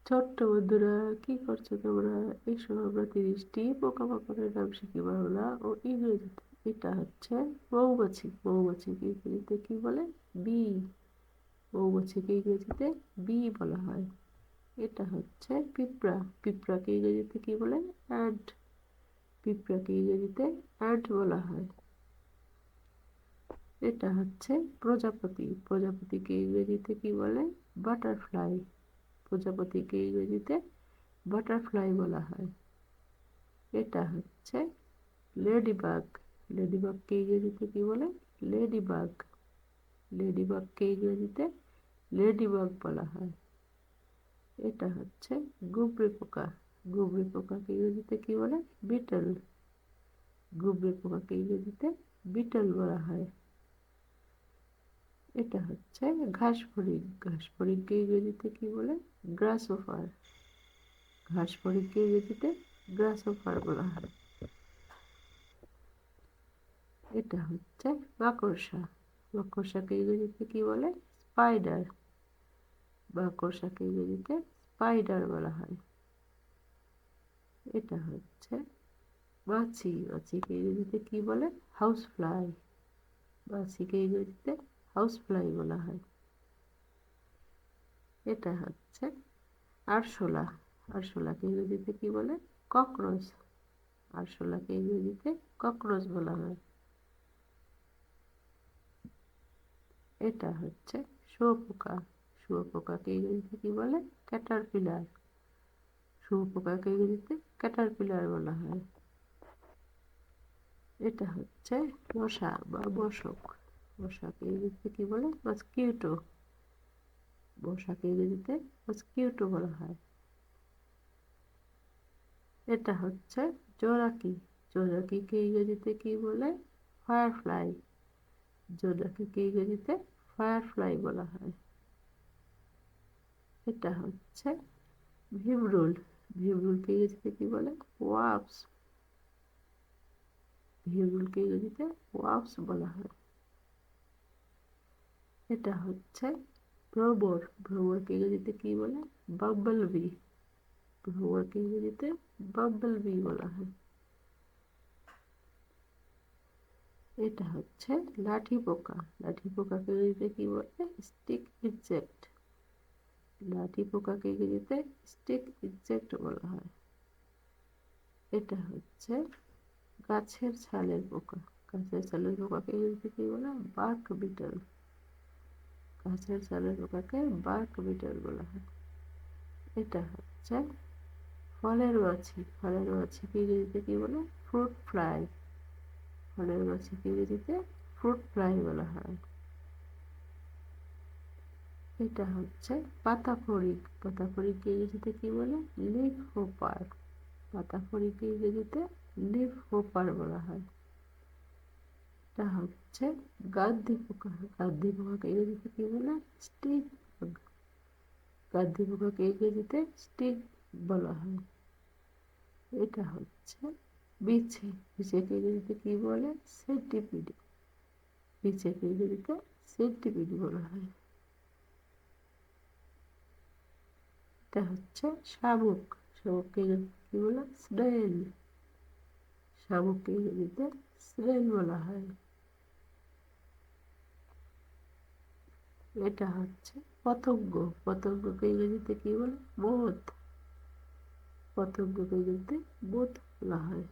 ছোট্ট বন্ধুরা, কি করছো তোমরা? এই সময় আমরা 30টি পোকামাকড়ের নাম শিখি বাংলা ও ইংরেজিতে। এটা হচ্ছে মৌমাছি। মৌমাছিকে ইংরেজিতে কি বলে? বি। মৌমাছিকে ইংরেজিতে বি বলা হয়। এটা হচ্ছে পিঁপড়া। পিঁপড়াকে ইংরেজিতে কি বলে? অ্যান্ট। পিঁপড়াকে ইংরেজিতে অ্যান্ট বলা হয়। এটা হচ্ছে প্রজাপতি। প্রজাপতিকে ইংরেজিতে কি বলে? বাটারফ্লাই। প্রজাপতিকে ইংরেজিতে বাটারফ্লাই বলা হয়। এটা হচ্ছে লেডিবাগ। লেডিবাগকে ইংরেজিতে কি বলে? লেডিবাগ। লেডিবাগকে ইংরেজিতে লেডিবাগ বলা হয়। এটা হচ্ছে গুবরে পোকা। গুবরে পোকাকে ইংরেজিতে কি বলে? বিটল। গুবরে পোকাকে ইংরেজিতে বিটল বলা হয়। এটা হচ্ছে ঘাস ফড়িং। ঘাস ফড়িংকে ইংরেজিতে কি বলে? গ্রাসহপার। ঘাস ফড়িংকে ইংরেজিতে গ্রাসহপার বলা হয়। এটা হচ্ছে মাকড়সা। মাকড়সাকে ইংরেজিতে কি বলে? স্পাইডার। মাকড়সাকে ইংরেজিতে স্পাইডার বলা হয়। এটা হচ্ছে মাছি। মাছিকে ইংরেজিতে কি বলে? House fly. মাছিকে ইংরেজিতে হাউস ফ্লাই বলা হয়। এটা হচ্ছে আরশোলা। আরশোলাকে ইংরেজিতে কি বলে? ককরোচ। আরশোলাকে ইংরেজিতে ককরোচ বলা হয়। এটা হচ্ছে শুঁয়োপোকা। শুঁয়োপোকাকে ইংরেজিতে কি বলে? ক্যাটারপিলার। শুঁয়োপোকাকে ইংরেজিতে ক্যাটারপিলার বলা হয়। এটা হচ্ছে মশা বা মশক। মশাকে ইংরেজিতে কি বলে? মসকিউটো। মশাকে ইংরেজিতে মসকিউটো বলা হয়। এটা হচ্ছে জোনাকি। জোনাকিকে ইংরেজিতে কি বলে? ফায়ারফ্লাই। জোনাকিকে ইংরেজিতে ফায়ারফ্লাই বলা হয়। এটা হচ্ছে ভিমরুল। ভিমরুলকে ইংরেজিতে কি বলে? ওয়াস্প। ভিমরুলকে ইংরেজিতে ওয়াস্প বলা হয়। এটা হচ্ছে ভ্রমর। ভ্রমরকে ইংরেজিতে কি বলে? Bumble B. ভ্রমরকে ইংরেজিতে বাম্বল বি বলা হয়। এটা হচ্ছে লাঠি পোকা। লাঠি পোকাকে ইংরেজিতে কি বলে? Stick insect. লাঠি পোকাকে ইংরেজিতে স্টিক ইনসেক্ট বলা হয়। এটা হচ্ছে গাছের ছালের পোকা। গাছের ছালের পোকাকে ইংরেজিতে কি বলে? Bark beetle. গাছের ছালের পোকাকে বার্ক বিটল বলা হয়। এটা হচ্ছে ফলের মাছি। ফলের মাছিকে ইংরেজিতে কি বলে? Fruit fly. ফলের মাছিকে ইংরেজিতে ফ্রুট ফ্লাই বলা হয়। এটা হচ্ছে পাতাফড়িং। পাতাফড়িংকে ইংরেজিতে কি বলে? Leaf hopper. পাতাফড়িংকে ইংরেজিতে লিফ হোপার বলা হয়। এটা হচ্ছে গান্ধি পোকা। গান্ধি পোকাকে ইংরেজিতে কি বলে? Stick bug. গান্ধি পোকাকে ইংরেজিতে স্টিক বলা হয়। এটা হচ্ছে বিছে। বিছেকে ইংরেজিতে কি বলে? সেন্টিপিড। বিছেকে ইংরেজিতে সেন্টিপিড বলা হয়। এটা হচ্ছে শামুক। শামুককে ইংরেজিতে কি বলে? স্নেল। শামুককে ইংরেজিতে স্নেল বলা হয়। এটা হচ্ছে পতঙ্গ। পতঙ্গকে ইংরেজিতে কি বলে? মোথ। পতঙ্গকে ইংরেজিতে মোথ বলা হয়।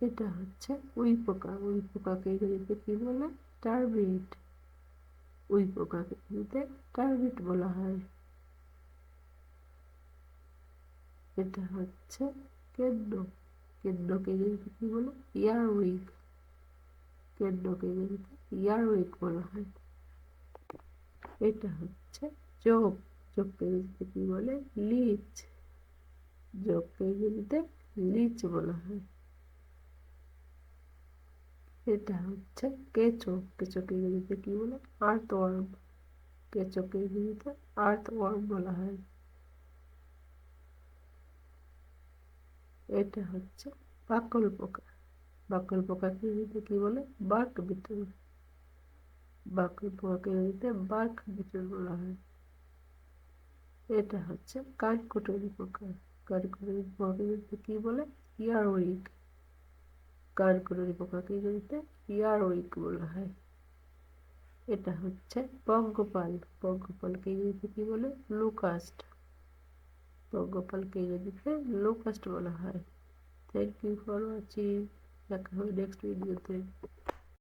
এটা হচ্ছে উই পোকা। উই পোকাকে ইংরেজিতে কি বলে? টার্মিট। উই পোকাকে ইংরেজিতে টার্মিট বলা হয়। এটা হচ্ছে কেন্দ্র। কেন্দ্রকে ইংরেজিতে কি বলে? ইয়ারউইক। কেন্দ্রকে ইংরেজিতে ইয়ারউইক বলা হয়। এটা হচ্ছে জোঁক। জোঁককে ইংরেজিতে কি বলে? লিচ। জোঁককে ইংরেজিতে লিচ বলা হয়। এটা হচ্ছে কেঁচো। কেঁচোকে ইংরেজিতে কি বলে? আর্থওয়ার্ম। কেঁচোকে ইংরেজিতে আর্থওয়ার্ম বলা হয়। এটা হচ্ছে বাকল পোকা। বাকল পোকাকে ইংরেজিতে কি বলে? Bark beetle. বাকল পোকাকে ইংরেজিতে বার্ক বিটল বলা হয়। এটা হচ্ছে কাঠকুটুরি পোকা। কাঠকুটুরি পোকাকে কি বলে? ইয়ারউইক। কাঠকুটুরি পোকাকে ইংরেজিতে ইয়ারউইক বলা হয়। এটা হচ্ছে পঙ্গপাল। পঙ্গপালকে ইংরেজিতে কি বলে? লোকাস্ট। পঙ্গপালকে ইংরেজিতে লোকাস্ট বলা হয়। Thank you for watching. দেখা হবে নেক্সট ভিডিওতে।